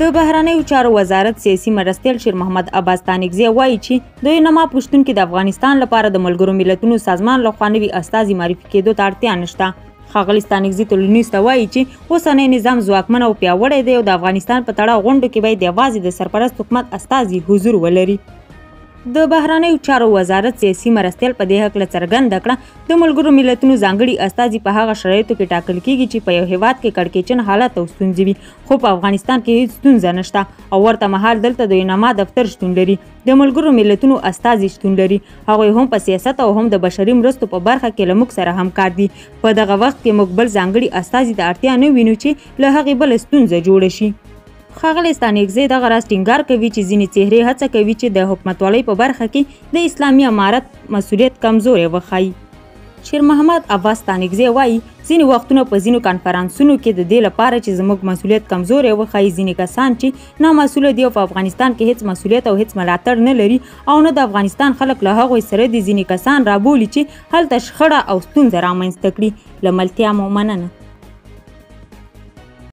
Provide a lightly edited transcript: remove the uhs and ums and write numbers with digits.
د بهرنیو چارو وزارت سیاسي مرستیال شیر محمد عباس ستانکزی وایي چې د نما پښتونکو د افغانستان لپاره د ملګرو ملتونو سازمان لخوا نوي استازي معرفي کېدو ته اړتیا نشته. ښاغلي ستانکزی ټولنیز ته وایي چې اوسنی نظام ځواکمن او پیاوړی دی او د افغانستان په تړاو غونډو کې باید یوازې د سرپرست حکومت استازي حضور ولري. د بهرنیو چارو وزارت سیاسي مرستیال په دې هکله څرګنده کړه د ملګرو ملتونو ځانګړي استازي په هغه شرایطو کې ټاکل کیږي چې په یو هیواد کې کړکېچن حالت او ستونزې وي، خو په افغانستان کې هیڅ ستونزه نشته او ورته مهال دلته د نما دفتر شتون لري، د ملګرو ملتونو استازي شتون لري. هغوی هم په سیاست او هم د بشري مرستو په برخه کې له موږ سره همکار دي. په دغه وخت کې موږ بل ځانګړي استازي ته اړتیا نه وینو چې له هغې بله ستونزه جوړه شي. ښاغلی ستانکزی دغه راز ټینګار کوي چې ځینې څهرې هڅه کوي چې د حکومتولۍ په برخه کې د اسلامي امارت مسؤلیت کمزوری وښایي. شیر محمد عباس ستانکزی وایي ځینې وختونه په ځینو کنفرانسونو کې د دې لپاره چې زموږ مسؤلیت کمزوری وښایي ځینې کسان چې نامسؤله دي او په افغانستان کې هیڅ مسؤلیت او هیڅ ملاتړ نه لري او نه د افغانستان خلک له هغوی سره دي ځینې کسان رابولي چې هلته شخړه او ستونزه رامنځته کړي. له ملتیا مو مننه.